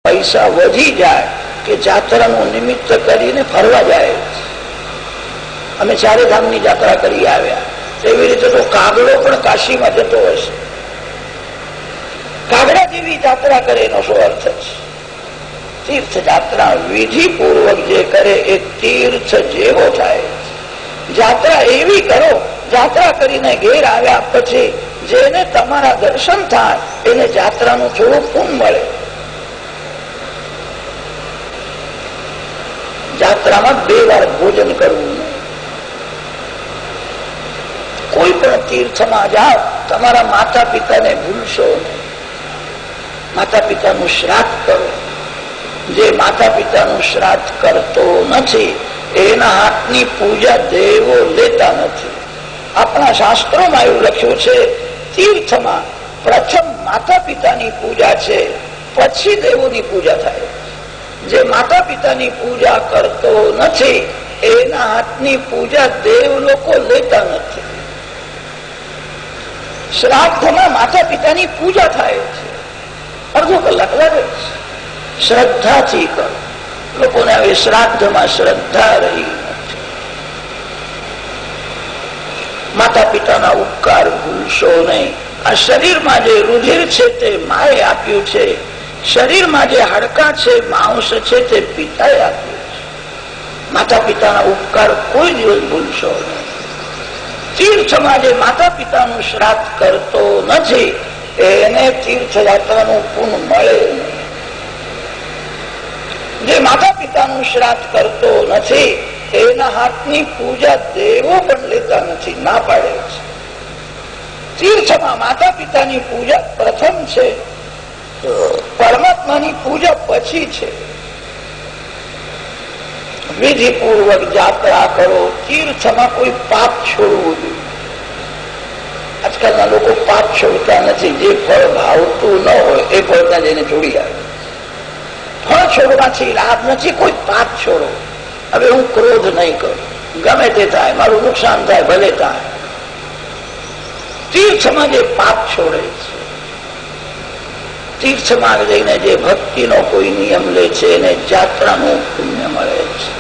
પૈસા વધી જાય કે જાત્રાનું નિમિત્ત કરીને ફરવા જાય. અમે ચારે ધામની જાત્રા કરી આવ્યા, એવી રીતે તો કાગડો પણ કાશીમાં જતો હશે. કાગડા જેવી જાત્રા કરે એનો શું અર્થ છે? તીર્થ જાત્રા વિધિ પૂર્વક જે કરે એ તીર્થ જેવો થાય. જાત્રા એવી કરો, જાત્રા કરીને ઘેર આવ્યા પછી જેને તમારા દર્શન થાય એને જાત્રાનું થોડું પુણ્ય મળે. જાત્રામાં 2 વાર ભોજન કરવું નહીં. કોઈ પણ તીર્થમાં જાઓ, તમારા માતા પિતાને ભૂલશો નહીં. માતા પિતાનું શ્રાદ્ધ કરો. જે માતા પિતાનું શ્રાદ્ધ કરતો નથી એના હાથની પૂજા દેવો લેતા નથી. આપણા શાસ્ત્રોમાં એવું લખ્યું છે, તીર્થમાં પ્રથમ માતા પિતાની પૂજા છે, પછી દેવોની પૂજા થાય. જે માતા પિતાની પૂજા કરતો નથી એના હાથની પૂજા દેવ લોકો લેતા નથી. શ્રાદ્ધમાં માતા પિતાની પૂજા થાય છે, અડધો કલાક લાગે છે. શ્રદ્ધાથી કરો. લોકોને હવે શ્રાદ્ધમાં શ્રદ્ધા રહી નથી. માતા પિતાના ઉપકાર ભૂલશો નહીં. આ શરીરમાં જે રુધિર છે તે માએ આપ્યું છે, શરીરમાં જે હાડકા છે, માંસ છે તે પિતાએ આપ્યું છે. માતા પિતાના ઉપકાર કોઈ દિવસ ભૂલશો નહીં. તીર્થમાં જે માતા પિતાનું શ્રાદ્ધ કરતો નથી એને તીર્થયાત્રાનું પુણ્ય મળે નહીં. જે માતા પિતાનું શ્રાદ્ધ કરતો નથી એના હાથની પૂજા દેવો પણ લેતા નથી, ના પાડે છે. તીર્થમાં માતા પિતાની પૂજા પ્રથમ છે, પરમાત્માની પૂજા પછી છે. વિધિપૂર્વક જાત્રા કરો. તીર્થમાં કોઈ પાપ છોડવું જોઈએ. આજકાલના લોકો પાપ છોડતા નથી. જે ફળ ભાવતું ન હોય એ ફળતા જઈને છોડી આવે. ફળ છોડવાથી લાભ નથી, કોઈ પાપ છોડો. હવે હું ક્રોધ નહીં કરું, ગમે તે થાય, મારું નુકસાન થાય ભલે થાય. તીર્થમાં જે પાપ છોડે છે, તીર્થમાં જઈને જે ભક્તિનો કોઈ નિયમ લે છે એને જાત્રાનું પુણ્ય મળે છે.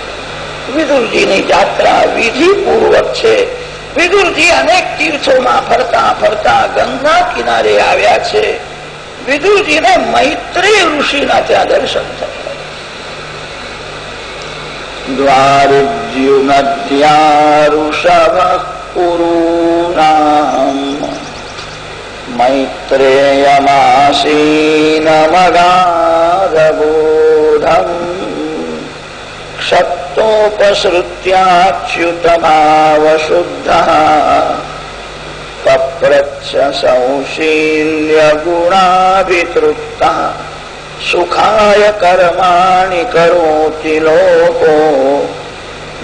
વિદુરજીની જાત્રા વિધિ પૂર્વક છે. વિદુરજી અનેક તીર્થોમાં ફરતા ફરતા ગંગા કિનારે આવ્યા છે. વિદુરજીને મૈત્રેય ઋષિના ત્યાં દર્શન થયા. દ્વારુજ્યુનદ્યા ઋષભ પુરૂણામ મૈત્રેયમાસીનમગાદબોધમ ક્ષત્રોપસૃત્યાચ્યુતભાવશુદ્ધઃ પપ્રચ્છ સૌશીલ્ય ગુણાભિતૃપ્તઃ સુખાય કર્માણિ કરોતિ લોકો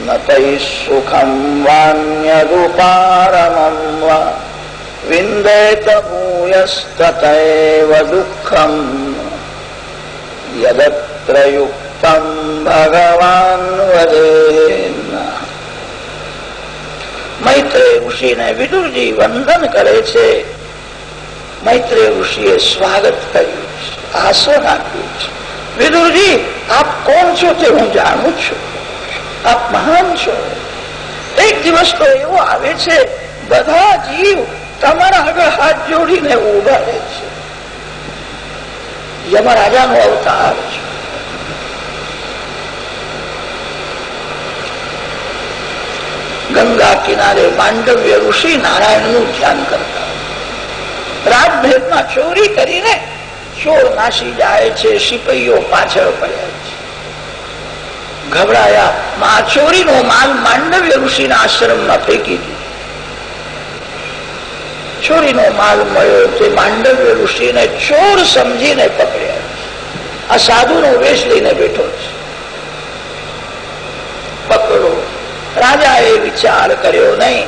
ન તૈ સુખમ વાન્યદુપારમં વા વિંદેત ભૂયસ્તતૈવ દુઃખમ યદત્ર યુક્તં ભગવાન વદેન્. મૈત્રેય ઋષિને વિદુરજી વંદન કરે છે. મૈત્રેય ઋષિએ સ્વાગત કર્યું છે, આસન આપ્યું છે. વિદુરજી, આપ કોણ છો તે હું જાણું છું. આપ મહાન છો. એક દિવસ તો એવો આવે છે બધા જીવ તમારા આગળ હાથ જોડીને ઉભા રહે છે. યમરાજાનો અવતાર છે. ગંગા કિનારે માંડવ્ય ઋષિ નારાયણનું ધ્યાન કરતા. રાજભેદમાં ચોરી કરીને ચોર નાસી જાય છે. સિપાહીઓ પાછળ પડ્યા છે. ગભરાયા. ચોરીનો માલ માંડવ્ય ઋષિના આશ્રમમાં ફેંકી દીધો. ચોરીનો માલ મળ્યો તે માંડવ્ય ઋષિને ચોર સમજીને પકડ્યા. આ સાધુનો વેશ લઈને બેઠો છે. પકડો. રાજાએ વિચાર કર્યો નહીં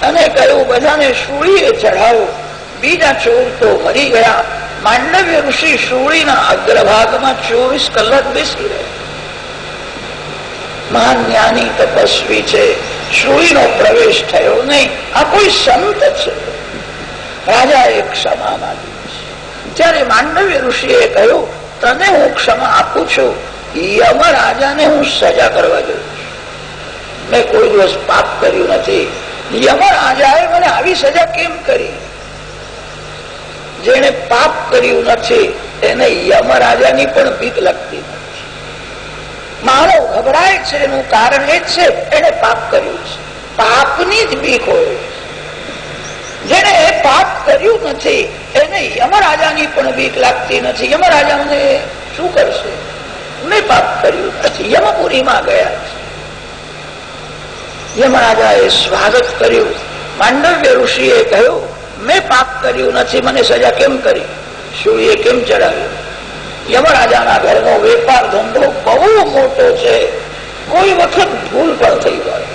અને કહ્યું બધાને શૂળીએ ચઢાવો. બીજા ચોર તો મરી ગયા. માંડવ્ય ઋષિ શૂળીના અગ્રભાગમાં 24 કલાક બેસી રહ્યા. મહાન જ્ઞાની તપસ્વી છે. શૂળીનો પ્રવેશ થયો નહીં. આ કોઈ સંત છે. રાજાએ ક્ષમા માંગી. ત્યારે માંડવ્ય ઋષિએ કહ્યું તને હું ક્ષમા આપું છું, યમરાજાને હું સજા કરવા જઉં છું. મેં કોઈ દિવસ પાપ કર્યું નથી, યમરાજાએ મને આવી સજા કેમ કરી? જેને પાપ કર્યું નથી એને યમરાજાની પણ બીક લાગતી નથી. મારો ગભરાય છે એનું કારણ એ જ છે એને પાપ કર્યું છે. પાપની જ બીક હોય. જેને પાપ કર્યું નથી એને યમરાજાની પણ બીક લાગતી નથી. યમરાજા મને શું કરશે? મેં પાપ કર્યું નથી. યમપુરીમાં ગયા છે. યમરાજાએ સ્વાગત કર્યું. માંડવ્ય ઋષિએ કહ્યું, મેં પાપ કર્યું નથી, મને સજા કેમ કરી? સૂર્યે કેમ ચડાવ્યું? યમરાજાના ઘરનો વેપાર ધંધો બહુ મોટો છે, કોઈ વખત ભૂલ પણ થઈ જાય.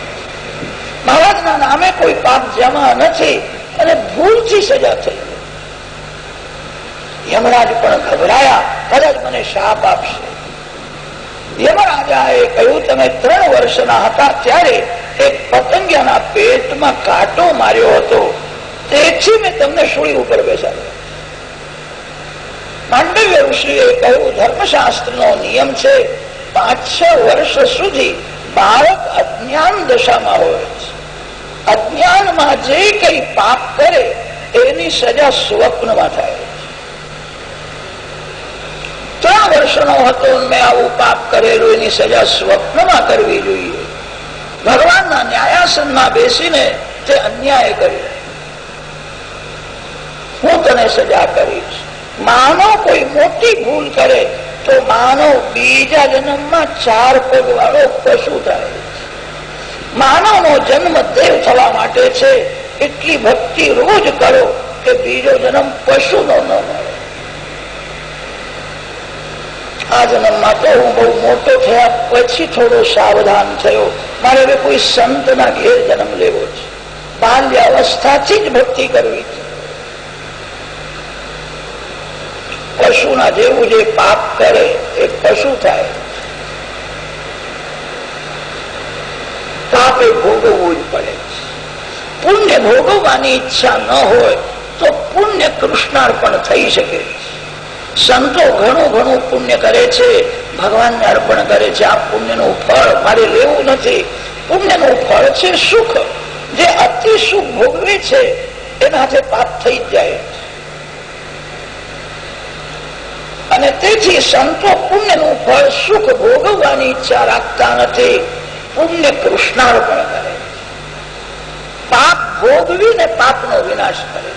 મહારાજના નામે કોઈ પાપ જમા નથી અને ભૂલથી સજા થઈ. યમરાજ પણ ગભરાયા, કદાચ મને શાપ આપશે. યમરાજાએ કહ્યું, તમે 3 વર્ષના હતા ત્યારે એક પતંગિયાના પેટમાં કાંટો માર્યો હતો, તેથી મેં તમને સૂળી ઉપર બેસાડ્યો. માંડવ્ય ઋષિએ કહ્યું, ધર્મશાસ્ત્રનો નિયમ છે 5-6 વર્ષ સુધી બાળક અજ્ઞાન દશામાં હોય છે. અજ્ઞાનમાં જે કઈ પાપ કરે એની સજા સ્વપ્નમાં થાય. 3 વર્ષનો હતો, મેં આવું પાપ કરેલું, એની સજા સ્વપ્નમાં કરવી જોઈએ. ભગવાનના ન્યાયાસનમાં બેસીને તે અન્યાય કર્યો. હું તને સજા કરીશ. માનવ કોઈ મોટી ભૂલ કરે તો માનવ બીજા જન્મમાં 4 પગ વાળો પશુ થાય. માનવનો જન્મ દેવ થવા માટે છે. એટલી ભક્તિ રોજ કરો કે બીજો જન્મ પશુનો ન મળે. આ જન્મમાં તો હું બહુ મોટો થયા પછી થોડો સાવધાન થયો. મારે હવે કોઈ સંતના ઘેર જન્મ લેવો છે. બાલ્ય અવસ્થાથી જ ભક્તિ કરવી છે. પશુના જેવું જે પાપ કરે એ પશુ થાય. પાપે ભોગવવું જ પડે છે. પુણ્ય ભોગવવાની ઈચ્છા ન હોય તો પુણ્ય કૃષ્ણાર્પણ થઈ શકે. સંતો ઘણું પુણ્ય કરે છે, ભગવાનને અર્પણ કરે છે. આ પુણ્યનું ફળ મારે લેવું નથી. પુણ્યનું ફળ છે સુખ. જે અતિ સુખ ભોગવે છે એના હાથે પાપ થઈ જ જાય. અને તેથી સંતો પુણ્યનું ફળ સુખ ભોગવવાની ઈચ્છા રાખતા નથી. પુણ્ય કૃષ્ણાર્પણ કરે. પાપ ભોગવીને પાપનો વિનાશ કરે.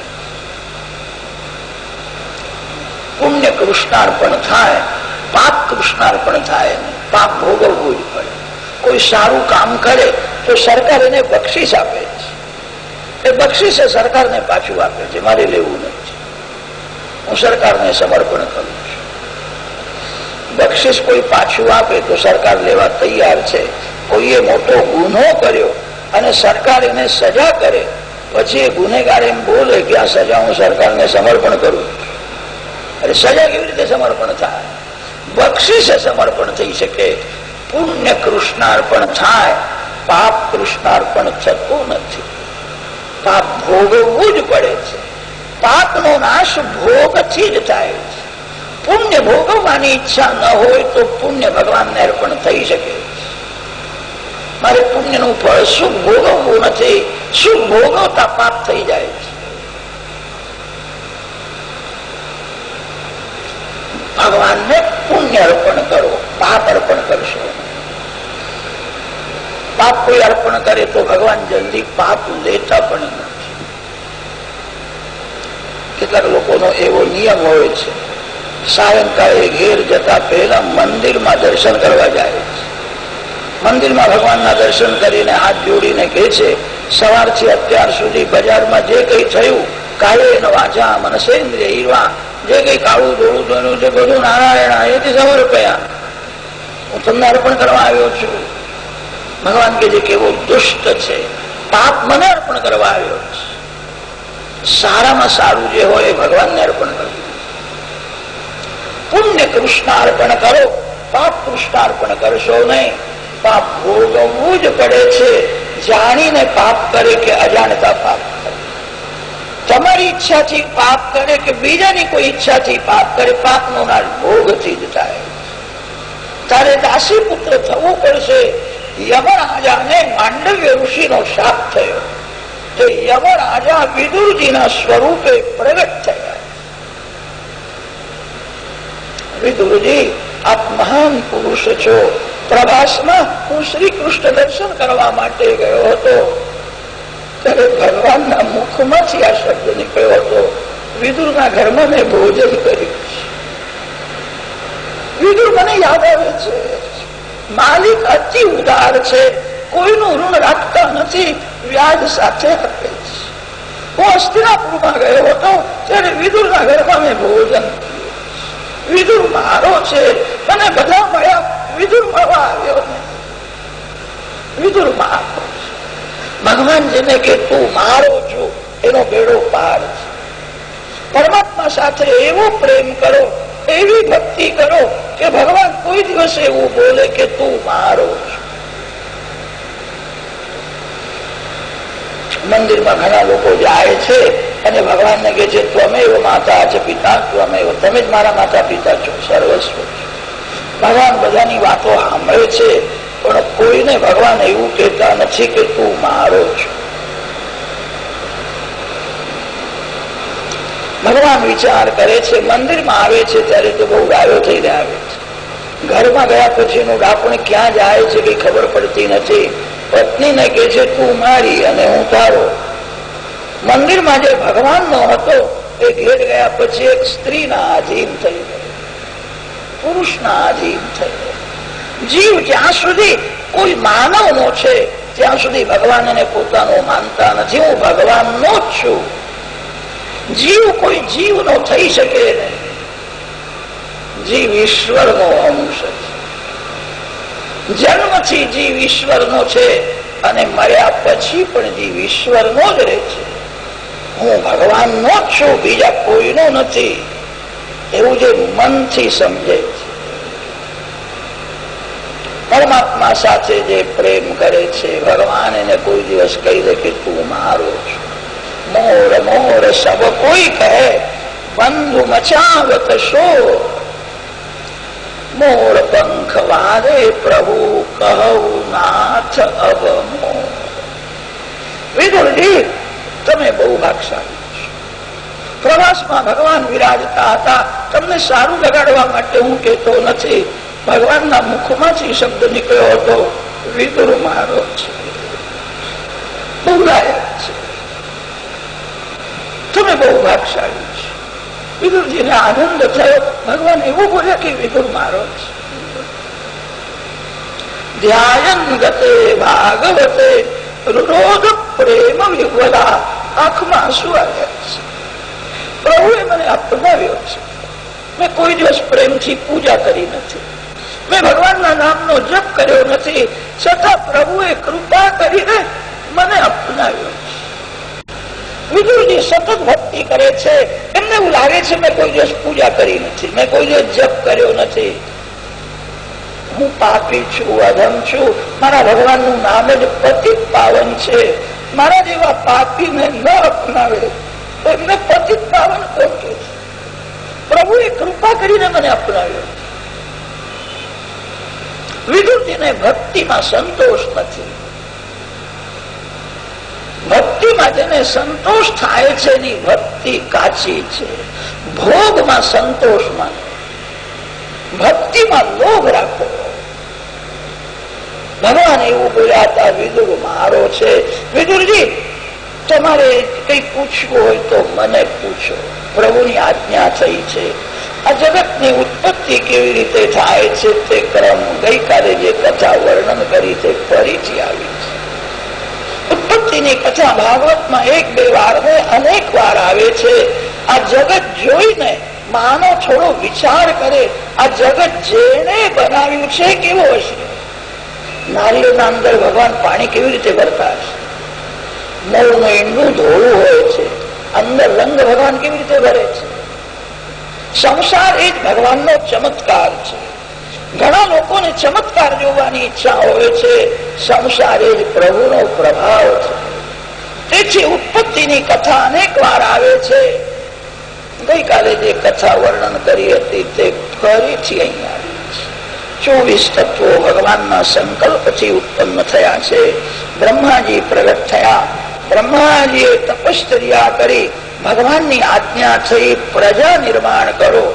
પુણ્ય કૃષ્ણાર્પણ થાય, પાપ કૃષ્ણાર્પણ થાય. પાપ ભોગવવું જ પડે. કોઈ સારું કામ કરે તો સરકાર એને બક્ષિસ આપે છે. એ બક્ષિસ સરકારને પાછું આપે છે. મારે લેવું નથી, હું સરકારને સમર્પણ કરું છું. બક્ષિસ કોઈ પાછું આપે તો સરકાર લેવા તૈયાર છે. કોઈએ મોટો ગુનો કર્યો અને સરકાર એને સજા કરે, પછી એ ગુનેગાર એમ બોલે કે આ સજા હું સરકારને સમર્પણ કરું. અરે સજા કેવી રીતે સમર્પણ થાય? બક્ષિસે સમર્પણ થઈ શકે. પુણ્ય કૃષ્ણાર્પણ થાય, પાપ કૃષ્ણાર્પણ થતું નથી. પાપ ભોગવવું જ પડે છે. પાપનો નાશ ભોગથી જ થાય છે. પુણ્ય ભોગવવાની ઈચ્છા ન હોય તો પુણ્ય ભગવાનને અર્પણ થઈ શકે. મારે પુણ્યનું ફળ સુખ ભોગવવું નથી. સુખ ભોગવતા પાપ થઈ જાય છે. ભગવાનને પુણ્ય અર્પણ કરો, પાપ અર્પણ કરશો. પાપ કોઈ અર્પણ કરે તો ભગવાન જલ્દી પાપ લેતા પણ નથી. કેટલાક લોકોનો એવો નિયમ હોય છે, સાયંકાળે ઘેર જતા પહેલા મંદિરમાં દર્શન કરવા જાય છે. મંદિરમાં ભગવાનના દર્શન કરીને હાથ જોડીને કહે છે, સવારથી અત્યાર સુધી બજારમાં જે કઈ થયું, કાયેન વાચા મનસેન્દ્રિય હીરવા, જે કઈ કાળું ધોળું થયું છે બધું નારાયણ એથી સમર્પયા, હું તમને અર્પણ કરવા આવ્યો છું. ભગવાન કે જે કેવો દુષ્ટ છે, પાપ મને અર્પણ કરવા આવ્યો છે. સારામાં સારું જે હોય એ ભગવાનને અર્પણ કરવું. પુણ્ય કૃષ્ણાર્પણ કરો, પાપ કૃષ્ણાર્પણ કરશો નહીં. પાપ ભોગવવું જ પડે છે. જાણીને પાપ કરે કે અજાણતા પાપ કરે. તમારી ઈચ્છાથી પાપ કરે કે બીજાની કોઈ ઈચ્છાથી પાપ કરે, પાપનો નાશ ભોગથી જ થાય. તારે દાસી પુત્ર થવું પડશે. યમરાજાને માંડવ્ય ઋષિનો શાપ થયો તો યમરાજા વિદુરજીના સ્વરૂપે પ્રગટ થયા. વિદુરજી, આપ મહાન પુરુષ છો. પ્રવાસમાં હું શ્રી કૃષ્ણ દર્શન કરવા માટે ગયો હતો ત્યારે ભગવાનના મુખમાંથી આ શબ્દ નીકળ્યો હતો, વિદુરના ઘરમાં મેં ભોજન કર્યું. વિદુર મને યાદ આવે છે, માલિક અતિ ઉદાર છે, કોઈનું ઋણ રાખતા નથી, વ્યાજ સાથે આપે છે. હું હસ્તિનાપુરમાં ગયો હતો ત્યારે વિદુરના ઘરમાં મેં ભોજન કર્યું. વિદુર મારો છે, મને બધા મળ્યા, વિદુર મળવા આવ્યો નહીં. વિદુર મારો છે. ભગવાન જેને કે તું મારો છો એનો બેડો પાર છે. પરમાત્મા સાથે એવો પ્રેમ કરો, એવી ભક્તિ કરો કે ભગવાન કોઈ દિવસ એવું બોલે કે તું મારો છો. મંદિરમાં ઘણા લોકો જાય છે અને ભગવાનને કહે છે ત્વમેવ માતા ચ પિતા ત્વમેવ, તમે જ મારા માતા પિતા છો, સર્વસ્વ છો. ભગવાન બધાની વાતો સાંભળે છે પણ કોઈને ભગવાન એવું કહેતા નથી કે તું મારો છો. ભગવાન વિચાર કરે છે, મંદિરમાં આવે છે ત્યારે તો બહુ ગાયો થઈને આવે છે, ઘરમાં ગયા પછીનું ડાપણ ક્યાં જાય છે કઈ ખબર પડતી નથી. પત્નીને કહે છે તું મારી અને હું તારો. મંદિરમાં જે ભગવાનનો હતો એ ઘેર ગયા પછી એક સ્ત્રીના આધીન થઈ ગયો, પુરુષના આધીન થઈ ગયો. જીવ જ્યાં સુધી કોઈ માનવનો છે ત્યાં સુધી ભગવાન એને પોતાનો માનતા નથી. હું ભગવાનનો જ છું. જીવ કોઈ જીવનો થઈ શકે નહીં. જીવ ઈશ્વરનો અંશ છે. જન્મથી જીવ ઈશ્વરનો છે અને મર્યા પછી પણ જીવ ઈશ્વરનો જ રહે છે. હું ભગવાનનો જ છું, બીજા કોઈનો નથી, એવું જે મનથી સમજે છે. પરમાત્મા સાથે જે પ્રેમ કરે છે ભગવાન એને કોઈ દિવસ કહી દે કે તું મારો છો. મોર મોર સબ કોઈ કહે બંધુ મચાવત શોર, મોર પંખ વારે પ્રભુ કહું નાથ અબ મોર. વિદુરજી, તમે બહુ ભાગશાળી છો. પ્રવાસમાં ભગવાન વિરાજતા હતા, તમને સારું લગાડવા માટે હું કહેતો નથી, ભગવાનના મુખમાંથી શબ્દ નીકળ્યો હતો, વિદુર મારો છે, બહુ લાયક છે, તમે બહુ ભાગશાળી છો. વિદુરજીને આનંદ થયો. ભગવાન એવું બોલ્યા કે વિદુર મારો છે. ધ્યાયન ગતે ભાગવતે રુરોધ પ્રેમ વિહ્વલા, આંખમાં આંસુ આવ્યા છે. પ્રભુએ મને અપનાવ્યો છે. મેં કોઈ દિવસ પ્રેમથી પૂજા કરી નથી, મેં ભગવાનના નામનો જપ કર્યો નથી, છતાં પ્રભુએ કૃપા કરીને મને અપનાવ્યો છે. વિદુરજી સતત ભક્તિ કરે છે. એમને એવું લાગે છે મેં કોઈ દિવસ પૂજા કરી નથી, મેં કોઈ દિવસ જપ કર્યો નથી, હું પાપી છું, અધમ છું, મારા ભગવાનનું નામ જ પતિત પાવન છે. મારા જેવા પાપીને ન અપનાવે તો એમને પતિત પાવન કોણ કહે છે? પ્રભુએ કૃપા કરીને મને અપનાવ્યો. વિદુરજીને ભક્તિમાં સંતોષ નથી. ભક્તિમાં જેને સંતોષ થાય છે એની ભક્તિ કાચી છે. ભોગમાં સંતોષમાં, ભક્તિમાં લોભ રાખો. ભગવાન એવું બોલ્યા હતા, વિદુર મારો છે. વિદુરજી, તમારે કઈ પૂછવું હોય તો મને પૂછો, પ્રભુની આજ્ઞા થઈ છે. આ જગતની ઉત્પત્તિ કેવી રીતે થાય છે તે ક્રમ ગઈકાલે જે કથા વર્ણન કરી તે ફરીથી આવી છે. ઉત્પત્તિની કથા ભાગવતમાં એક બે વાર ને અનેક વાર આવે છે. આ જગત જોઈને માનો થોડો વિચાર કરે, આ જગત જેને બનાવ્યું છે કેવો હશે? નારીઓના અંદર ભગવાન પાણી કેવી રીતે ભરતા હશે? મોરનું ઈંડું ધોળું હોય છે, અંદર રંગ ભગવાન કેવી રીતે ભરે છે? સંસાર એ જ ભગવાનનો ચમત્કાર છે. ઘણા લોકોને ચમત્કાર જોવાની ઈચ્છા હોય છે, સંસાર એ જ પ્રભુનો પ્રભાવ છે. તેથી ઉત્પત્તિની કથા અનેક વાર આવે છે. ગઈકાલે જે કથા વર્ણન કરી હતી તે ફરીથી અહીંયા આવી છે. 24 તત્વો ભગવાનના સંકલ્પથી ઉત્પન્ન થયા છે. બ્રહ્માજી પ્રગટ થયા. બ્રહ્માજીએ તપશ્ચર્યા કરી ભગવાનની આજ્ઞા થઈ પ્રજા નિર્માણ કરો,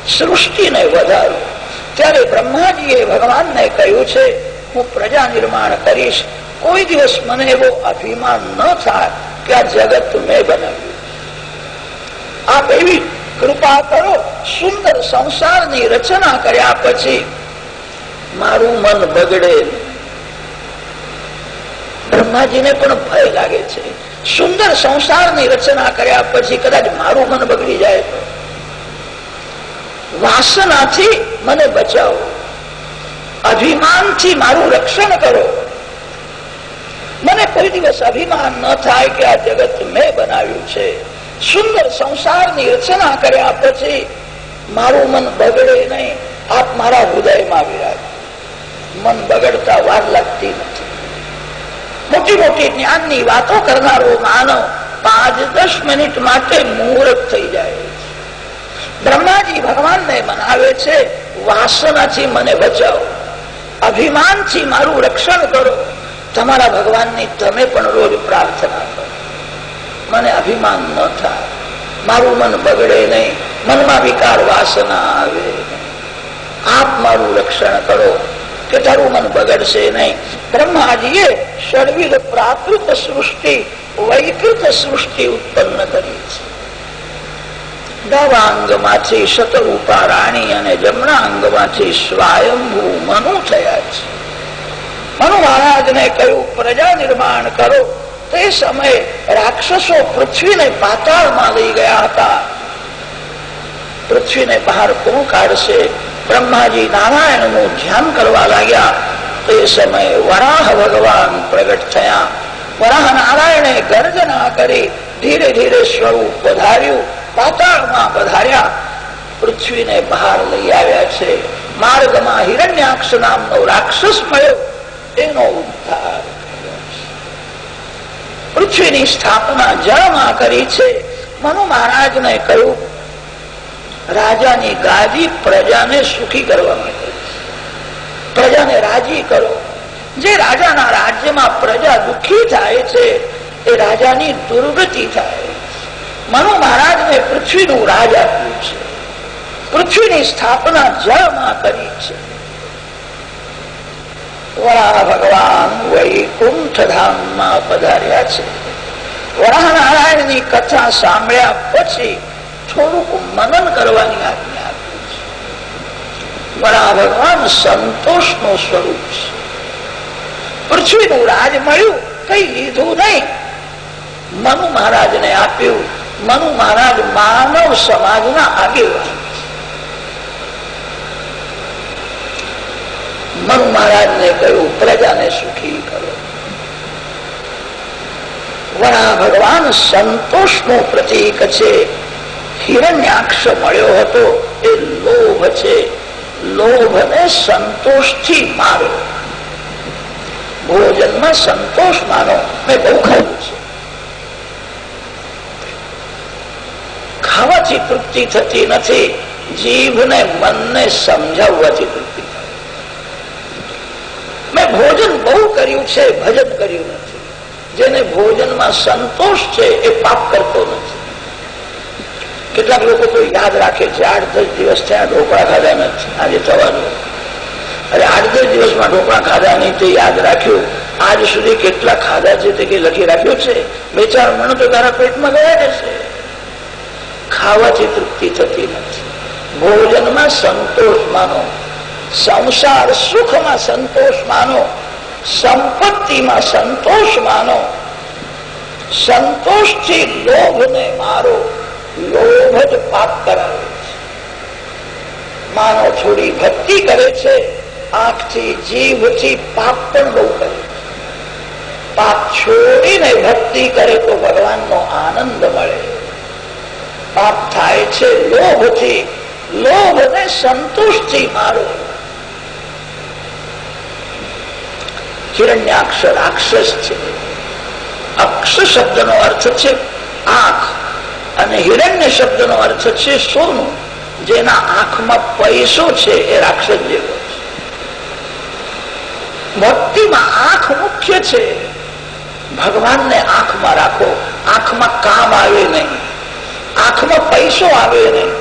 સૃષ્ટિને વધારો. ત્યારે બ્રહ્માજીએ ભગવાનને કહ્યું છે હું પ્રજા નિર્માણ કરીશ. કોઈ દિવસ મને એવો અભિમાન ન થાય કે આ જગત મેં બનાવ્યું. આપ એવી કૃપા કરો. સુંદર સંસારની રચના કર્યા પછી મારું મન બગડે. બ્રહ્માજીને પણ ભય લાગે છે. સુંદર સંસારની રચના કર્યા પછી કદાચ મારું મન બગડી જાય તો વાસનાથી મને બચાવો, અભિમાનથી મારું રક્ષણ કરો. મને કોઈ દિવસ અભિમાન ન થાય કે આ જગત મેં બનાવ્યું છે. સુંદર સંસારની રચના કર્યા પછી મારું મન બગડે નહીં. આપ મારા હૃદયમાં વિરાજ. મન બગડતા વાર લાગતી નથી. મોટી મોટી જ્ઞાનની વાતો કરનારો માનવ 5-10 મિનિટ માટે મૂર્ખ થઈ જાય. બ્રહ્માજી ભગવાનને મનાવે છે વાસનાથી મને બચાવો, અભિમાનથી મારું રક્ષણ કરો. તમારા ભગવાનની તમે પણ રોજ પ્રાર્થના કરો. મને અભિમાન ન થાય, મારું મન બગડે નહીં, મનમાં વિકાર વાસના આવે. આપ મારું રક્ષણ કરો કે તારું મન બગડશે નહીં. બ્રહ્માજીએ ષડવિધ પ્રાકૃત સૃષ્ટિ, વૈકૃત સૃષ્ટિ ઉત્પન્ન કરી છે. ડાબા અંગમાંથી શતરૂપા રાણી અને જમણા અંગમાંથી સ્વયંભૂ મનુ થયા છે. મનુ મહારાજને કહ્યું પ્રજા નિર્માણ કરો. તે સમયે રાક્ષસો પૃથ્વીને પાતાળમાં લઈ ગયા હતા. પૃથ્વીને બહાર કોણ કાઢશે? બ્રહ્માજી નારાયણનું ધ્યાન કરવા લાગ્યા. તે સમયે વરાહ ભગવાન પ્રગટ થયા. વરાહ નારાયણે ગર્જના કરી ધીરે ધીરે સ્વરૂપ વધાર્યું. પાતાળમાં પધાર્યા. પૃથ્વીને બહાર લઈ આવ્યા છે. માર્ગમાં હિરણ્યાક્ષ નામનો રાક્ષસ મળ્યો. એનો ઉદ્ધાર કર્યો છે. પૃથ્વીની સ્થાપના જળમાં કરી છે. મનુ મહારાજને કહ્યું રાજાની ગાદી પ્રજાને સુખી કરવા માટે, પ્રજાને રાજી કરો. જે રાજાના રાજ્યમાં પ્રજા દુઃખી થાય છે એ રાજાની દુર્ગતિ થાય. મનુ મહારાજને પૃથ્વીનું રાજ આપ્યું છે. પૃથ્વીની સ્થાપના જળમાં કરી છે. વરાહ ભગવાન વૈકુંઠ ધામમાં પધાર્યા છે. વરાહ નારાયણની કથા સાંભળ્યા પછી થોડુંક મનન કરવાની આજ્ઞા આપી છે. વરાહ ભગવાન સંતોષનું સ્વરૂપ છે. પૃથ્વીનું રાજ મળ્યું, કઈ લીધું નહીં, મનુ મહારાજને આપ્યું. મનુ મહારાજ માનવ સમાજના આગેવાન. મનુ મહારાજને કહ્યું પ્રજાને સુખી કરો. વરાહ ભગવાન સંતોષનું પ્રતીક છે. હિરણ્યાક્ષ મળ્યો હતો એ લોભ છે. લોભને સંતોષથી મારો. ભોજનમાં સંતોષ માનો. મેં બહુ ખાધું છે. ખાવાથી તૃપ્તિ થતી નથી. જીભને મનને સમજાવવાથી તૃપ્તિ થાય. મેં ભોજન બહુ કર્યું છે, ભજન કર્યું નથી. જેને ભોજનમાં સંતોષ છે એ પાપ કરતો નથી. કેટલાક લોકો તો યાદ રાખે છે 8-10 દિવસ થયા ઢોકળા ખાધા નથી, આજે થવાનું. અરે 8-10 દિવસમાં ઢોકળા ખાધા નહીં તે યાદ રાખ્યું. આજ સુધી કેટલા ખાધા છે તે કઈ લખી રાખ્યું છે? 2-4 મણ તો તારા પેટમાં ગયા જશે. ખાવાથી તૃપ્તિ થતી નથી. ભોજનમાં સંતોષ માનો. સંસાર સુખમાં સંતોષ માનો. સંપત્તિમાં સંતોષ માનો. સંતોષથી લોભને મારો. લોભ જ પાપ કરાવે છે. માનો થોડી ભક્તિ કરે છે, આંખથી જીભથી પાપ પણ બહુ કરે. પાપ છોડીને ભક્તિ કરે તો ભગવાનનો આનંદ મળે. પાપ થાય છે લોભથી. લોભને સંતોષથી મારો. હિરણ્યાક્ષ રાક્ષસ છે. અક્ષ શબ્દનો અર્થ છે આંખ અને હિરણ્ય શબ્દનો અર્થ છે સોનું. જેના આંખમાં પૈસો છે એ રાક્ષસ જેવો છે. ભક્તિમાં આંખ મુખ્ય છે. ભગવાનને આંખમાં રાખો. આંખમાં કામ આવે નહીં, આંખમાં પૈસો આવે નહીં.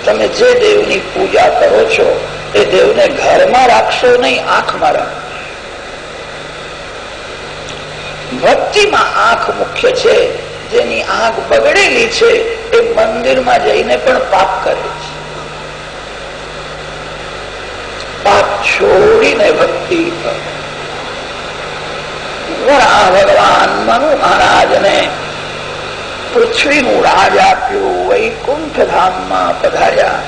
તમે જે દેવની પૂજા કરો છો એ દેવને ઘરમાં રાખશો નહીં, આંખમાં રાખો. ભક્તિમાં આંખ મુખ્ય છે. જેની આંખ બગડેલી છે એ મંદિરમાં જઈને પણ પાપ કરે છે. પાપ છોડીને ભક્તિ કરો. ભગવાન મનુ મહારાજને પૃથ્વીનું રાજ આપ્યું, વૈકુંઠ ધામમાં પધાર્યા.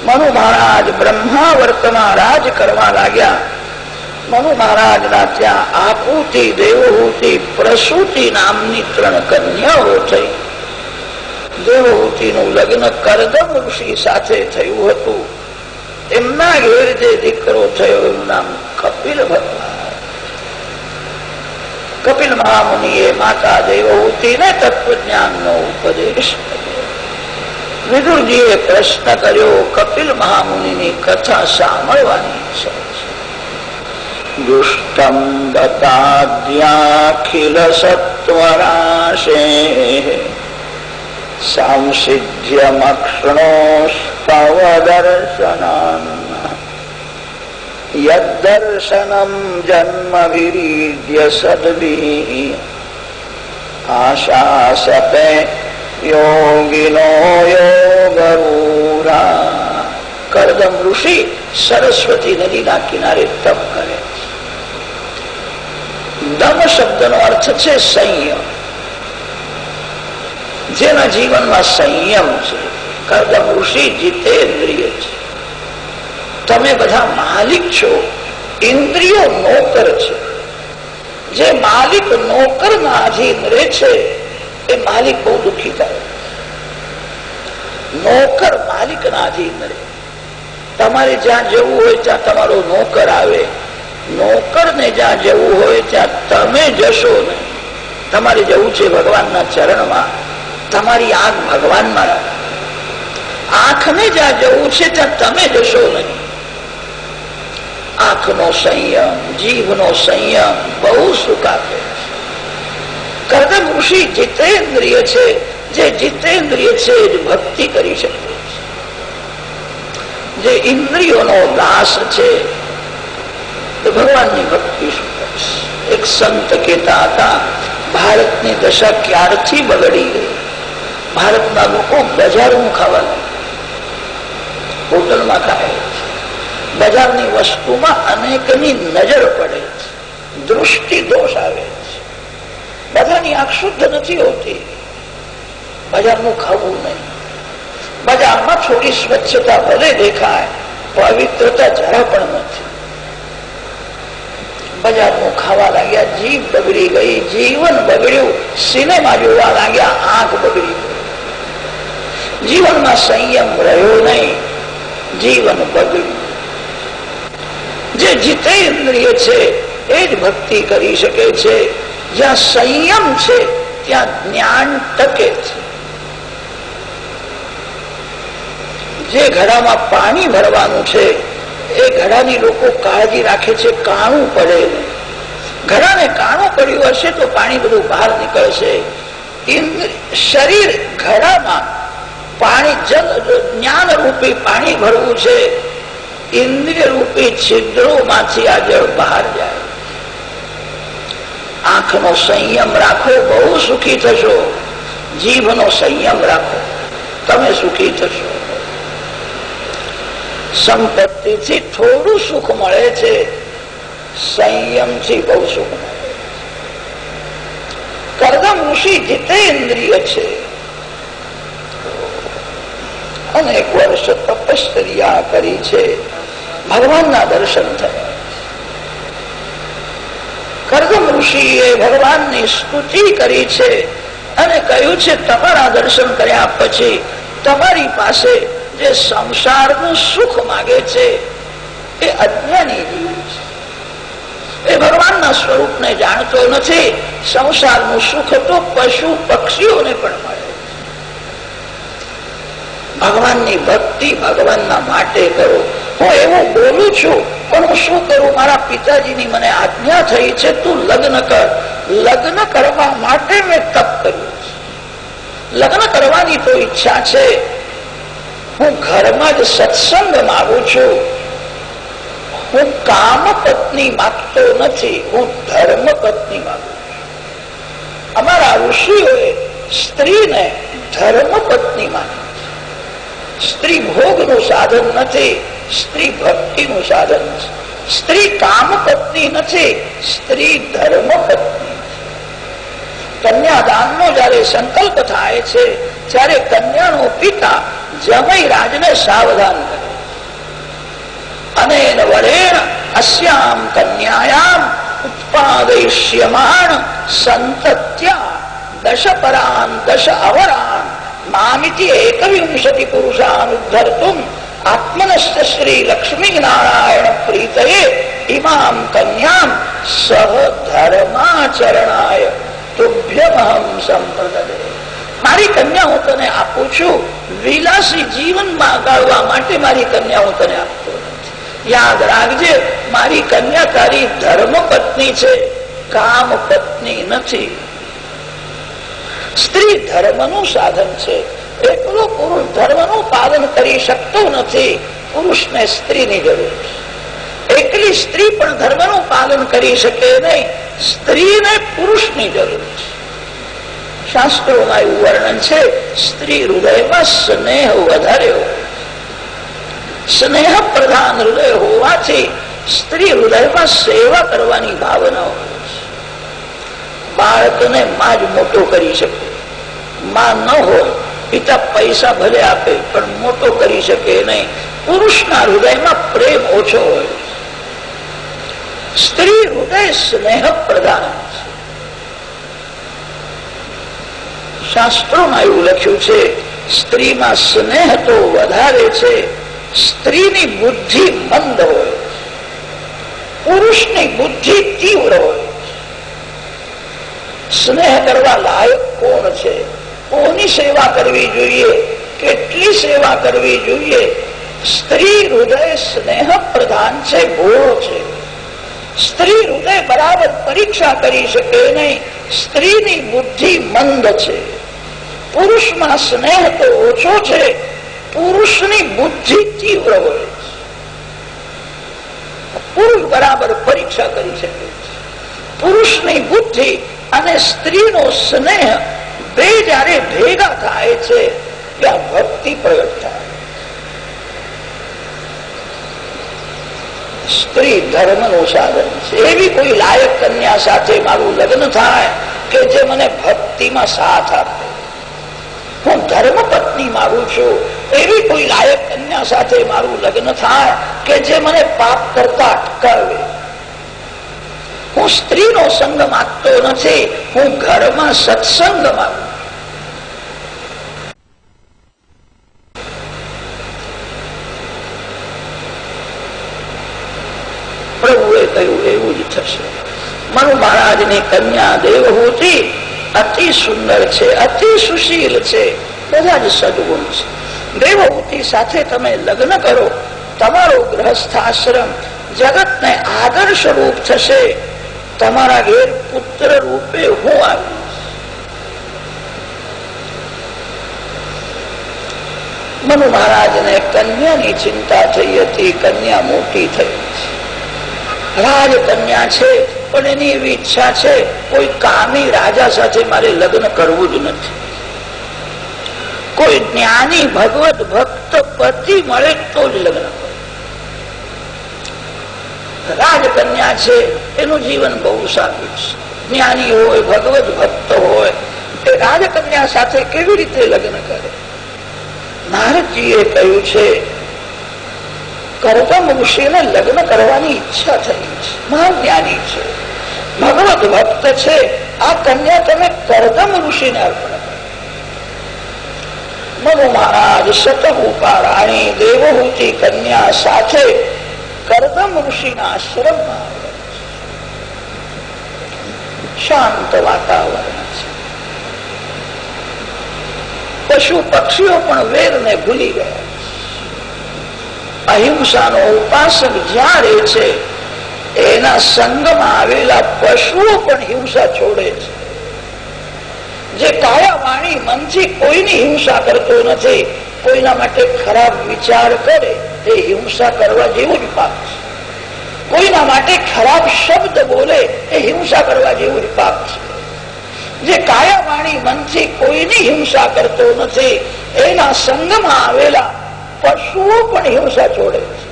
મનુ મહારાજ બ્રહ્માવર્તમાં રાજ કરવા લાગ્યા. મનુ મહારાજના ત્યાં આકુતિ, દેવહૂતિ, પ્રસૂતિ નામની 3 કન્યાઓ થઈ. દેવહૂતિનું લગ્ન કરદમ ઋષિ સાથે થયું હતું. એમના ઘેર જે દીકરો થયો એનું નામ કપિલ ભગવાન. કપિલ મહામુનિએ માતા દેવહૂતિને તત્વજ્ઞાનનો ઉપદેશ કર્યો. વિદુરજીએ પ્રશ્ન કર્યો, કપિલ મહામુનિની કથા સાંભળવાની ઈચ્છા છે. દુષ્ટમ દતાદ્યાખિલ સત્વરાશે સંસિધ્યમક્ષણોસ્તવ દર્શનમ યદ્દર્શનમ જન્મવિરીડ્ય સદ્ભિઃ આશાસતે યોગિનો યોગરૂઢા. કરદમ ઋષિ સરસ્વતી નદીના કિનારે તપ કરે. દમ શબ્દનો અર્થ છે સંયમ. જેના જીવનમાં સંયમ છે. કરદમ ઋષિ જીતેન્દ્રિય છે. તમે બધા માલિક છો, ઇન્દ્રિયો નોકર છે. જે માલિક નોકરના આધીન રહે છે એ માલિક બહુ દુઃખી થાય. નોકર માલિકના આધીન રહે. તમારે જ્યાં જવું હોય ત્યાં તમારો નોકર આવે. નોકરને જ્યાં જવું હોય ત્યાં તમે જશો નહીં. તમારે જવું છે ભગવાનના ચરણમાં. તમારી આંખ ભગવાનમાં રાખો. આંખને જ્યાં જવું છે ત્યાં તમે જશો નહીં. આંખનો સંયમ, જીભનો સંયમ બહુ સુખ આપે. કરદમ ઋષિ જીતેન્દ્રિય છે. જે જીતેન્દ્રિય છે એ જ ભક્તિ કરી શકે છે. જે ઇન્દ્રિયોનો દાસ છે એ ભગવાનની ભક્તિ શું કરશે? એક સંત કહેતા હતા, ભારતની દશા ક્યારથી બગડી ગઈ. ભારતના લોકો બજારનું ખાવા લાગ્યા, હોટલમાં ખાય. બજારની વસ્તુમાં અનેકની નજર પડે છે, દૃષ્ટિ દોષ આવે છે. બધાની આંખ શુદ્ધ નથી હોતી. બજારનું ખાવું નહીં. બજારમાં થોડી સ્વચ્છતા ભલે દેખાય, પવિત્રતા જરા પણ નથી. બજારનું ખાવા લાગ્યા, જીભ બગડી ગઈ, જીવન બગડ્યું. સિનેમા જોવા લાગ્યા, આંખ બગડી ગઈ. જીવનમાં સંયમ રહ્યો નહીં, જીવન બગડ્યું. જે જીતેન્દ્રિય છે એ જ ભક્તિ કરી શકે છે. જ્યાં સંયમ છે ત્યાં જ્ઞાન ટકે છે. જે ઘડામાં પાણી ભરવાનું છે એ ઘડાની લોકો કાળજી રાખે છે, કાણું પડે નહીં. ઘડાને કાણું પડ્યું હશે તો પાણી બધું બહાર નીકળશે. શરીર ઘડામાં પાણી, જ્ઞાન રૂપી પાણી ભરવું છે. ઇન્દ્રિય રૂપી છિદ્રોમાંથી આ જળ બહાર જાય. આંખનો સંયમ રાખો, બહુ સુખી થશો. જીભનો સંયમ રાખો, તમે સુખી થશો. સંપત્તિથી થોડું સુખ મળે છે, સંયમથી બહુ સુખ મળે. કરદમ ઋષિ જીતેન્દ્રિય છે. અનેક વર્ષ તપશ્ચર્યા કરી છે, ભગવાનના દર્શન થયા. કરદમ ઋષિએ ભગવાનની સ્તુતિ કરી છે અને કહ્યું છે, તમારા દર્શન કર્યા પછી તમારી પાસે જે સંસારનું સુખ માગે છે એ અજ્ઞાની જીવ છે. એ ભગવાનના સ્વરૂપને જાણતો નથી. સંસારનું સુખ તો પશુ પક્ષીઓને પણ મળે. ભગવાનની ભક્તિ ભગવાનના માટે કરો. હું એવું બોલું છું પણ હું શું કરું? મારા પિતાજીની મને આજ્ઞા થઈ છે, તું લગ્ન કર. લગ્ન કરવા માટે મેં તપ કર્યું છે. લગ્ન કરવાની તો ઈચ્છા છે. હું ઘરમાં જ સત્સંગ માંગુ છું. હું કામ પત્ની માંગતો નથી, હું ધર્મ પત્ની માંગુ છું. અમારા ઋષિઓએ સ્ત્રીને ધર્મ પત્ની માની. સ્ત્રી ભોગનું સાધન નથી, સ્ત્રી ભક્તિનું સાધન છે. સ્ત્રી કામ પત્ની નથી, સ્ત્રી ધર્મ પત્ની. કન્યાદાનનો જયારે સંકલ્પ થાય છે ત્યારે કન્યાનો પિતા જમઈ રાજને સાવધાન કરે. અનેન વરેણ અસ્યામ કન્યાયામ ઉત્પાદયિષ્યમાણ સંતત્યા દશ પરાન દશ અવરાન મામિતિ એકવિંશતિ પુરુષાન ઉદ્ધર્તુમ આત્મનસ્ત શ્રી લક્ષ્મી નારાયણ પ્રીતયે ઇમામ કન્યામ સહ ધર્માચરણાય તુભ્યમહમ સંપ્રદદે. મારી કન્યા હું તને આપું છું. વિલાસી જીવનમાં ગાળવા માટે મારી કન્યા હું તને આપતો નથી. યાદ રાખજે, મારી કન્યા તારી ધર્મ પત્ની છે, કામ પત્ની નથી. સ્ત્રી ધર્મનું સાધન છે. એકલો પુરુષ ધર્મનું પાલન કરી શકતો નથી. પુરુષને સ્ત્રીની જરૂર છે. એકલી સ્ત્રી પણ ધર્મનું પાલન કરી શકે નહીં. સ્ત્રીને પુરુષની જરૂર છે. શાસ્ત્રોમાં એવું વર્ણન છે, સ્ત્રી હૃદયમાં સ્નેહ વધારે હોય. સ્નેહ પ્રધાન હૃદય હોવાથી સ્ત્રી હૃદયમાં સેવા કરવાની ભાવના હોય છે. બાળકને માં જ મોટો કરી શકે. માં ન હોય, પિતા પૈસા ભલે આપે પણ મોટો કરી શકે નહીં. પુરુષના હૃદયમાં પ્રેમ ઓછો હોય. સ્ત્રી હૃદય સ્નેહ પ્રધાન છે. શાસ્ત્રોમાં એવું લખ્યું છે, સ્ત્રીમાં સ્નેહ તો વધારે છે. સ્ત્રીની બુદ્ધિ મંદ હોય, પુરુષની બુદ્ધિ તીવ્ર હોય. સ્નેહ કરવા લાયક કોણ છે? કોની સેવા કરવી જોઈએ? કેટલી સેવા કરવી જોઈએ? સ્ત્રી હૃદય સ્નેહ પ્રધાન છે, ભોળો છે. સ્ત્રી હૃદય બરાબર પરીક્ષા કરી શકે નહીં. સ્ત્રીની બુદ્ધિ મંદ છે. પુરુષમાં સ્નેહ તો ઓછો છે, પુરુષની બુદ્ધિ તીવ્ર હોય. પુરુષ બરાબર પરીક્ષા કરી શકે છે. પુરુષની બુદ્ધિ અને સ્ત્રીનો સ્નેહ બે જયારે ભેગા થાય છે ત્યાં ભક્તિ પ્રગટ થાય. સ્ત્રી ધર્મનું સાધન છે. એવી કોઈ લાયક કન્યા સાથે મારું લગ્ન થાય કે જે મને ભક્તિમાં સાથ આપે. હું ધર્મ પત્ની માંગુ છું. એવી કોઈ લાયક કન્યા સાથે મારું લગ્ન થાય કે જે મને પાપ કરતા અટકાવે. હું સ્ત્રીનો સંગ માંગતો નથી, હું ઘરમાં સત્સંગ માંગુ. પ્રભુએ કહ્યું એવું જ થશે. મનુ મહારાજની કન્યા દેવહૂતિ અતિ સુંદર છે, અતિ સુશીલ છે, બધા જ સદગુણ છે. દેવહૂતિ સાથે તમે લગ્ન કરો, તમારો ગ્રહસ્થાશ્રમ જગતને આદર્શ રૂપ થશે. તમારા ઘેર પુત્ર રૂપે હું આવીશ. મનુ મહારાજને કન્યાની ચિંતા થઈ હતી. કન્યા મોટી થઈ છે, રાજકન્યા છે, પણ એની એવી ઈચ્છા છે કોઈ કામી રાજા સાથે મારે લગ્ન કરવું જ નથી. કોઈ જ્ઞાની ભગવત ભક્ત પતિ મળે તો જ લગ્ન કરો. રાજકન્યા છે, એનું જીવન બહુ સારું છે. જ્ઞાની હોય, ભગવત ભક્ત હોય, એ રાજકન્યા સાથે કેવી રીતે લગ્ન કરે? નારદજીએ કહ્યું છે, કરદમ ઋષિને લગ્ન કરવાની ઈચ્છા થઈ છે. મહાજ્ઞાની છે, ભગવત ભક્ત છે. આ કન્યા તમે કરદમ ઋષિને અર્પણ કરો. મનુ મહારાજ શતરૂપા રાણી દેવહૂતિ કન્યા સાથે કરદમ ઋષિના આશ્રમમાં આવ્યા. શાંત વાતાવરણ છે. પશુ પક્ષીઓ પણ વેરને ભૂલી ગયા. અહિંસાનો ઉપાસક જ્યાં રહે છે એના સંગમાં આવેલા પશુઓ પણ હિંસા છોડે છે. જે કાયા વાણી મનથી કોઈની હિંસા કરતો નથી, કોઈના માટે ખરાબ વિચાર કરે તે હિંસા કરવા જેવું જ પાપ છે. કોઈના માટે ખરાબ શબ્દ બોલે એ હિંસા કરવા જેવું જ પાપ છે. જે કાયા વાણી મનથી કોઈની હિંસા કરતો નથી એના સંગમાં આવેલા પશુઓ પણ હિંસા છોડે છે.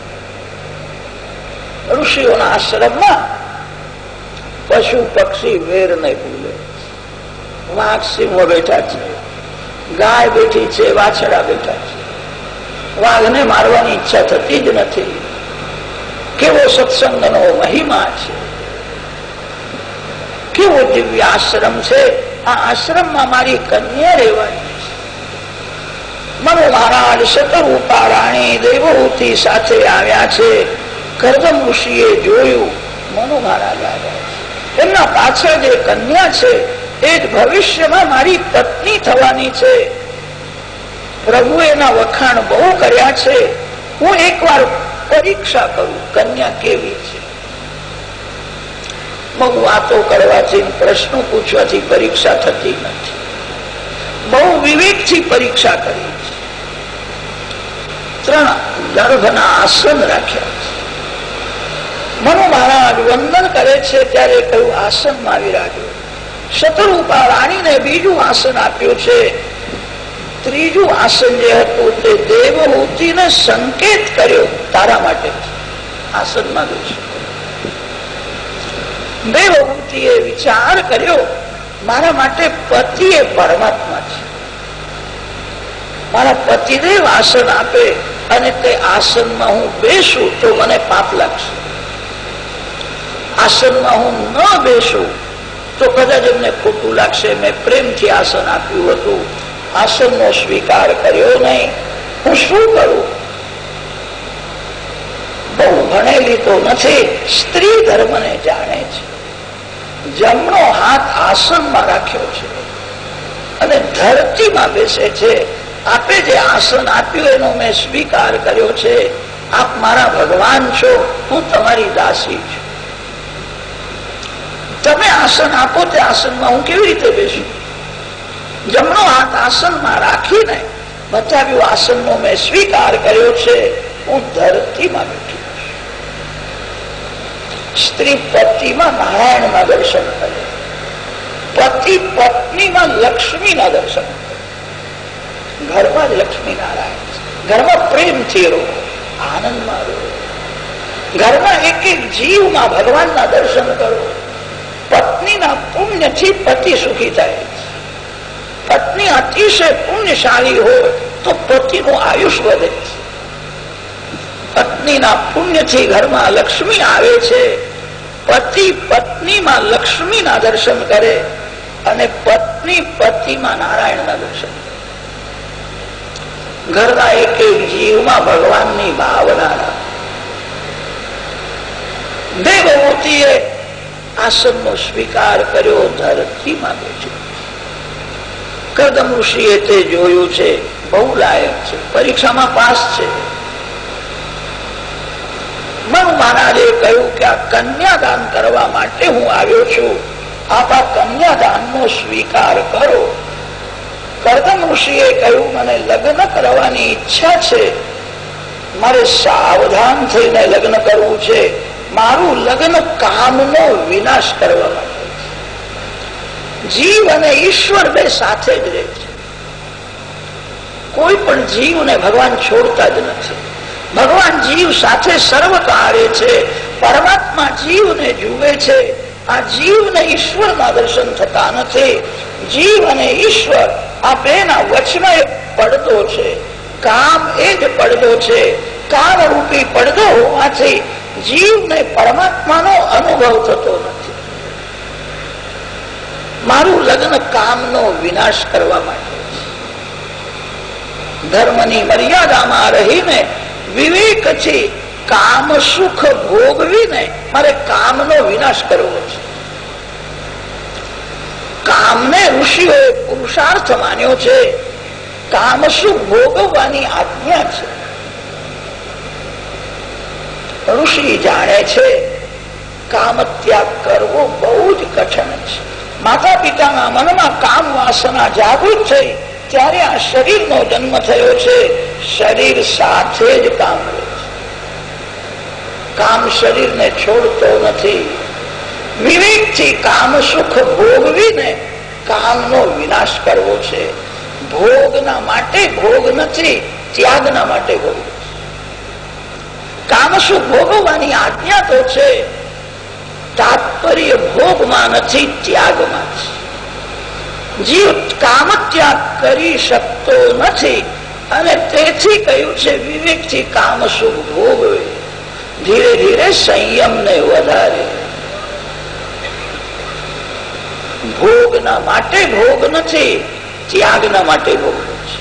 ઋષિઓના આશ્રમમાં પશુ પક્ષી વેર નહીં ભૂલે. વાઘ સિંહો બેઠા છે, ગાય બેઠી છે, વાછડા બેઠા છે. વાઘને મારવાની ઈચ્છા થતી જ નથી. કેવો સત્સંગનો મહિમા છે, કેવો દિવ્ય આશ્રમ છે. આ આશ્રમમાં મારી કન્યા રહેવાની છે. મનુ મહારાજ શતરૂપા રાણી દેવહૂતિ સાથે આવ્યા છે. કરદમ ઋષિએ જોયું, મનુ મહારાજ આવ્યા છે. એમના પાછળ જે કન્યા છે એ જ ભવિષ્યમાં મારી પત્ની થવાની છે. પ્રભુ એના વખાણ બહુ કર્યા છે. હું એકવાર પરીક્ષા કરું કન્યા કેવી છે. બહુ વાતો કરવાથી, પ્રશ્નો પૂછવાથી પરીક્ષા થતી નથી. બહુ વિવેકથી પરીક્ષા કરી છે. 3 ગર્ભના આસન રાખ્યા છે. મનુ મહારાજ વંદન કરે છે ત્યારે કહ્યું આસનમાં વિરાજો. શતરૂપા રાણીને બીજું આસન આપ્યું છે. ત્રીજું આસન જે હતું તે દેવહૂતિને સંકેત કર્યો તારા માટે આસનમાં બેસો. દેવહૂતિએ વિચાર કર્યો મારા માટે પતિ એ પરમાત્મા છે. મારા પતિદેવ આસન આપે અને તે આસનમાં હું બેસું તો મને પાપ લાગશે. આસનમાં હું ન બેસું તો કદાચ એમને ખોટું લાગશે. મેં પ્રેમથી આસન આપ્યું હતું, આસનનો સ્વીકાર કર્યો નહીં. હું શું કરું? બહુ ભણેલી તો નથી, સ્ત્રી ધર્મને જાણે છે. જમણો હાથ આસનમાં રાખ્યો છે અને ધરતીમાં બેસે છે. આપે જે આસન આપ્યું એનો મેં સ્વીકાર કર્યો છે. આપ મારા ભગવાન છો, હું તમારી દાસી છું. તમે આસન આપો તે આસનમાં હું કેવી રીતે બેસું? જમણો હાથ આસનમાં રાખીને બતાવ્યું આસનનો મેં સ્વીકાર કર્યો છે. હું ધરતીમાં બેઠી. સ્ત્રી પતિમાં નારાયણના દર્શન કરે, પતિ પત્નીમાં લક્ષ્મીના દર્શન કરે. ઘરમાં જ લક્ષ્મી નારાયણ, ઘરમાં પ્રેમથી રહો, આનંદમાં રહો. ઘરમાં એક એક જીવમાં ભગવાનના દર્શન કરો. પત્નીના પુણ્યથી પતિ સુખી થાય. પત્ની અતિશય પુણ્યશાળી હોય તો પતિનું આયુષ વધે છે. પત્નીના પુણ્યથી ઘરમાં લક્ષ્મી આવે છે. પતિ પત્નીમાં લક્ષ્મીના દર્શન કરે અને પત્ની પતિમાં નારાયણના દર્શન કરે. ઘરના એક એક જીવમાં ભગવાનની ભાવના. દેવહૂતિએ આસનનો સ્વીકાર કર્યો, ધરતીમાં બેઠી. કરદમ ઋષિએ તે જોયું છે, બહુ લાયક છે, પરીક્ષામાં પાસ છે. મનુ મહારાજે કહ્યું કે આ કન્યાદાન કરવા માટે હું આવ્યો છું. આપ આ કન્યાદાનનો સ્વીકાર કરો. કરદમ ઋષિએ કહ્યું મને લગ્ન કરવાની ઈચ્છા છે. મારે સાવધાન થઈને લગ્ન કરવું છે. મારું લગ્ન કામનો વિનાશ કરવા માટે. જીવ અને ઈશ્વર બે સાથે જ રહે છે. કોઈ પણ જીવને ભગવાન છોડતા જ નથી. ભગવાન જીવ સાથે સર્વકાળે છે. પરમાત્મા જીવને જુએ છે. આ જીવને ઈશ્વરના દર્શન થતા નથી. જીવ અને ઈશ્વર આ બેના વચમાં એક પડદો છે. કામ એ જ પડદો છે. કામ રૂપી પડદો હોવાથી જીવને પરમાત્માનો અનુભવ થતો નથી. મારું લગ્ન કામનો વિનાશ કરવા માટે. ધર્મની મર્યાદામાં રહીને વિવેકથી કામ સુખ ભોગવીને મારે કામનો વિનાશ કરવો છે. કામને ઋષિઓએ પુરુષાર્થ માન્યો છે. કામ સુખ ભોગવવાની આજ્ઞા છે. ઋષિ જાણે છે કામ ત્યાગ કરવો બહુ જ કઠિન છે. માતા પિતાના મનમાં કામ વાસના જાગૃત થઈ ત્યારે આ શરીરનો જન્મ થયો છે. શરીર સાથે જ કામ રહે છે. કામ શરીરને છોડતો નથી. વિવેકથી કામ સુખ ભોગવીને કામનો વિનાશ કરવો છે. ભોગના માટે ભોગ નથી, ત્યાગના માટે ભોગ. કામ સુખ ભોગવવાની આજ્ઞા તો છે, તાત્પર્ય ભોગમાં નથી, ત્યાગમાં છે. જીવ કામ ત્યાગ કરી શકતો નથી અને તેથી કહ્યું છે વિવેકથી કામ સુખ ભોગવે. ધીરે ધીરે સંયમને વધારે. ભોગના માટે ભોગ નથી, ત્યાગના માટે ભોગ છે.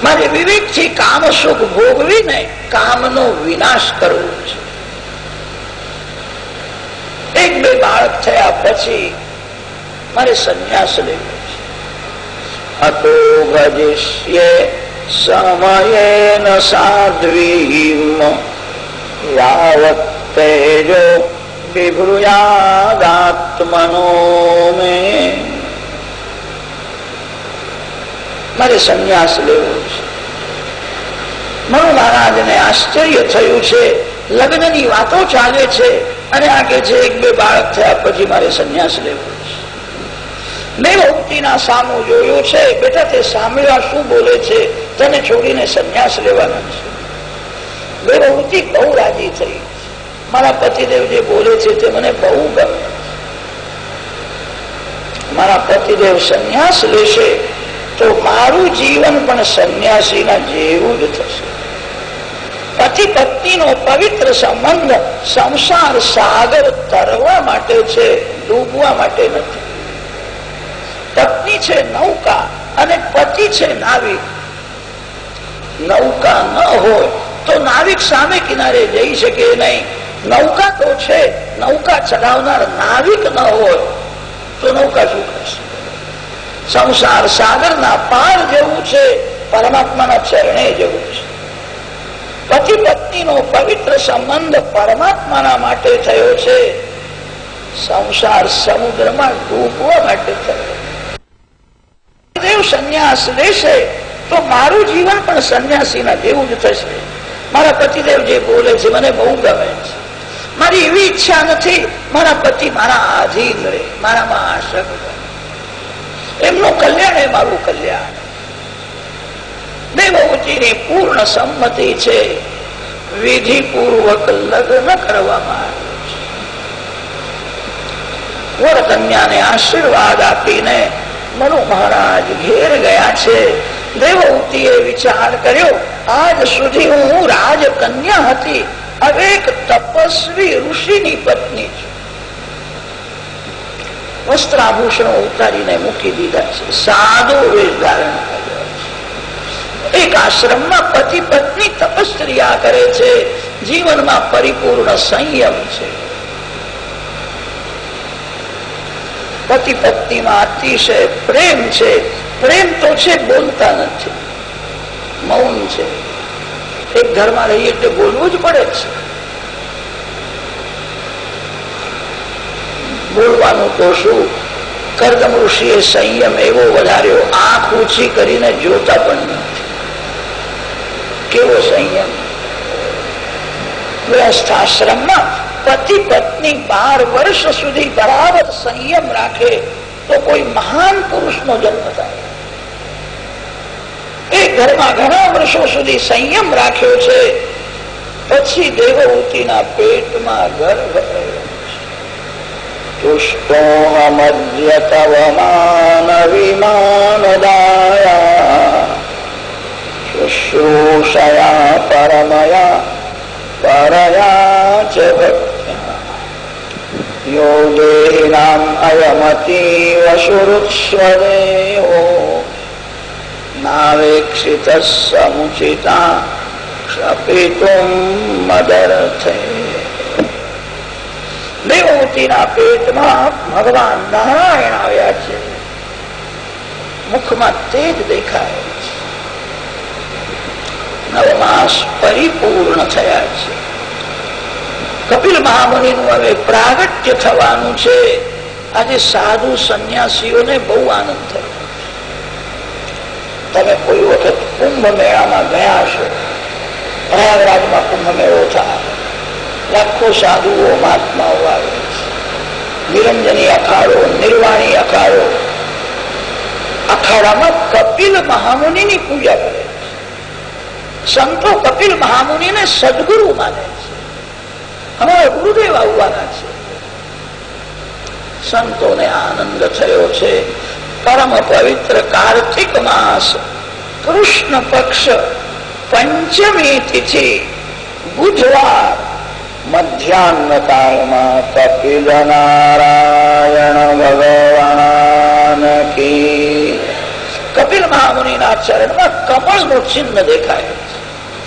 મારે વિવેકથી કામ સુખ ભોગવીને કામનો વિનાશ કરવો છે. એક બે બાળક થયા પછી મારે સંન્યાસ લેવો છે. અતો ભજિષ્યે સમયેન સાધ્વીમ યાવત તેજો વિભ્રુયાદાત્મનો મે. મારે સંન્યાસ લેવો છે. મનુ મહારાજને આશ્ચર્ય થયું છે. લગ્નની વાતો ચાલે છે અને આ કે છે એક બે બાળક થયા પછી મારે સંન્યાસ લેવો છે. દેવહૂતિના સામું જોયું છે. બેટા તે સાંભળ્યા શું બોલે છે? તને છોડીને સંન્યાસ લેવાના છે. દેવહૂતિ બહુ રાજી થઈ. મારા પતિદેવ જે બોલે છે તે મને બહુ ગમે. મારા પતિદેવ સંન્યાસ લેશે તો મારું જીવન પણ સંન્યાસીના જેવું જ થશે. પતિ પત્નીનો પવિત્ર સંબંધ સંસાર સાગર તરવા માટે છે, ડૂબવા માટે નથી. પત્ની છે નૌકા અને પતિ છે નાવિક. નૌકા ન હોય તો નાવિક સામે કિનારે જઈ શકે નહીં. નૌકા તો છે, નૌકા ચલાવનાર નાવિક ન હોય તો નૌકા શું કરશે? સંસાર સાગરના પાર જેવું છે, પરમાત્માના ચરણે જેવું છે. પતિ પત્નીનો પવિત્ર સંબંધ પરમાત્માના માટે થયો છે, સંસાર સમુદ્રમાં ડૂબવા માટે થયો. દેવ સંન્યાસ લેશે તો મારું જીવન પણ સંન્યાસીના જેવું જ થશે. મારા પતિદેવ જે બોલે છે મને બહુ ગમે છે. મારી એવી ઈચ્છા નથી મારા પતિ મારા આધીન રહે, મારામાં આશક રહે. એમનું કલ્યાણ એ મારું કલ્યાણ. દેવહૂતિની પૂર્ણ સંમતિ છે. વિધિપૂર્વક લગ્ન કરવામાં આવે છે. વરકન્યાને આશીર્વાદ આપીને મનુ મહારાજ ઘેર ગયા છે. દેવહૂતિએ વિચાર કર્યો આજ સુધી હું રાજકન્યા હતી, હવે એક તપસ્વી ઋષિની પત્ની છું. વસ્ત્રાભૂષણો ઉતારીને મૂકી દીધા છે. સાદો વેશ ધારણ કર્યો છે. એક આશ્રમમાં પતિ પત્ની તપસ્યા કરે છે. જીવનમાં પરિપૂર્ણ સંયમ છે. પતિ પત્નીમાં અતિશય પ્રેમ છે. પ્રેમ તો છે, બોલતા નથી, મૌન છે. એક ઘરમાં રહીએ એટલે બોલવું જ પડે છે. બોલવાનું તો શું, કરદમ ઋષિએ સંયમ એવો વધાર્યો, આંખ ઊંચી કરીને જોતા પણ નથી. કેવો સંયમ! ગૃહસ્થાશ્રમમાં પતિ પત્ની 12 વર્ષ સુધી બરાબર સંયમ રાખે તો કોઈ મહાન પુરુષનો જન્મ થાય. એક ઘરમાં ઘણા વર્ષો સુધી સંયમ રાખ્યો છે, પછી દેવહૂતિના પેટમાં ગર્ભ થયો. તુષ્ટોમધ્ય તવ માન વિમાનદાયા શુશ્રૂષયા પરમયા પરયા ચ ભક્ત્યા યો દેહિનામ અયમતીવ શુરુત્સ્વદેહો નાવેક્ષિત સમુચિતા ક્ષપિતુમ મદર્થે. દેવહૂતિના પેટમાં ભગવાન નારાયણ આવ્યા છે, મુખમાં તેજ દેખાય છે, 9 માસ પરિપૂર્ણ થયા છે. કપિલ મહામુનિનું હવે પ્રાગટ્ય થવાનું છે. આજે સાધુ સંન્યાસીઓને બહુ આનંદ થયો. તમે કોઈ વખત કુંભ મેળામાં ગયા હશો. પ્રયાગરાજમાં કુંભ મેળો થાય, લાખો સાધુઓ મહાત્માઓ આવે છે. નિરંજની અખાડો, નિર્વાણી અખાડો, અખાડામાં કપિલ મહામુનિની પૂજા કરે છે. સંતો કપિલ મહામુનિને સદગુરુ માને છે. અમારા ગુરુદેવ આવવાના છે. સંતોને આનંદ થયો છે. પરમ પવિત્ર કાર્તિક માસ, કૃષ્ણ પક્ષ, પંચમી તિથિ, બુધવાર, મધ્યાહ્ન કાળમાં કપિલ નારાયણ ભગવાન કી. કપિલ મહામુનિના ચરણમાં કમળનું ચિહ્ન દેખાય છે,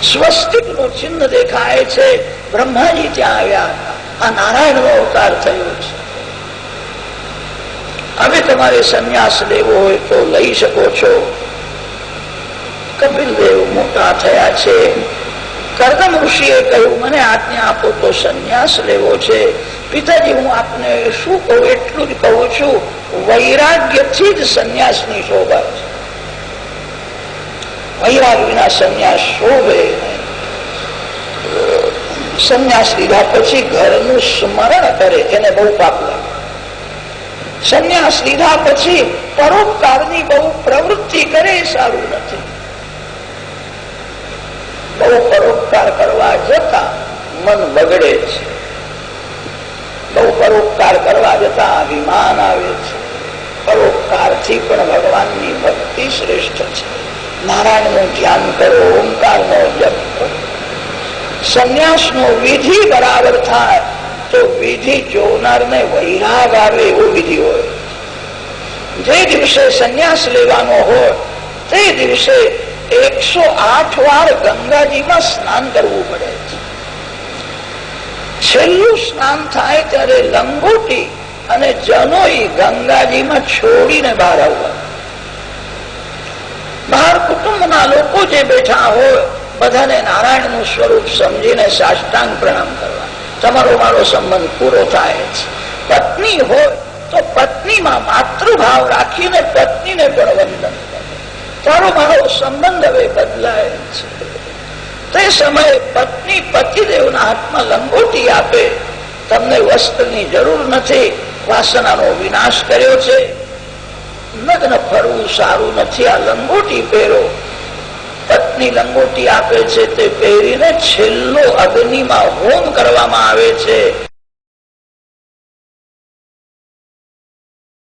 સ્વસ્તિકનું ચિહ્ન દેખાય છે. બ્રહ્માજી ત્યાં આવ્યા હતા. આ નારાયણનો અવતાર થયો છે. હવે તમારે સંન્યાસ લેવો હોય તો લઈ શકો છો. કપિલ દેવ મોટા થયા છે. કર્દમ ઋષિએ કહ્યું, મને આજ્ઞા આપો તો સંન્યાસ લેવો છે. પિતાજી, હું આપને શું કહું એટલું જ કહું છું, વૈરાગ્યથી જ સંન્યાસની શોભા છે. વૈરાગ વિના સંન્યાસ શોભે નહીં. સંન્યાસ લીધા પછી ઘરનું સ્મરણ કરે, એને બહુ પાપ લાગે. સંન્યાસ લીધા પછી પરોપકારની બહુ પ્રવૃત્તિ કરે, સારું નથી. બહુ પરોપકાર કરવા જતા મન બગડે છે. બહુ પરોપકાર કરવા જતા અભિમાન આવે છે. પરોપકારથી પણ ભગવાનની ભક્તિ શ્રેષ્ઠ છે. નારાયણનું ધ્યાન કરો, ઓમકારનો જપ કરો. સંન્યાસનો વિધિ બરાબર થાય તો વિધિ જોનારને વૈરાગ આવે એવો વિધિ હોય. જે દિવસે સંન્યાસ લેવાનો હોય તે દિવસે 108 વાર ગંગાજીમાં સ્નાન કરવું પડે છે. છેલ્લું સ્નાન થાય ત્યારે લંગોટી અને જનોઈ ગંગાજીમાં છોડીને બહાર આવવા. બહાર કુટુંબના લોકો જે બેઠા હોય બધાને નારાયણનું સ્વરૂપ સમજીને સાષ્ટાંગ પ્રણામ કરવા. તમારો મારો સંબંધ પૂરો થાય છે. પત્ની હોય તો પત્નીમાં માતૃભાવ રાખીને પત્નીને પણ વંદન કરે. તારો મારો સંબંધ હવે બદલાય છે. તે સમયે પત્ની પતિદેવના હાથમાં લંગોટી આપે. તમને વસ્ત્રની જરૂર નથી, વાસનાનો વિનાશ કર્યો છે, નગ્ન ફરવું સારું નથી, આ લંગોટી પહેરો. પત્ની લંગોટી આપે છે, તે પહેરીને છેલ્લો અગ્નિમાં હોમ કરવામાં આવે છે.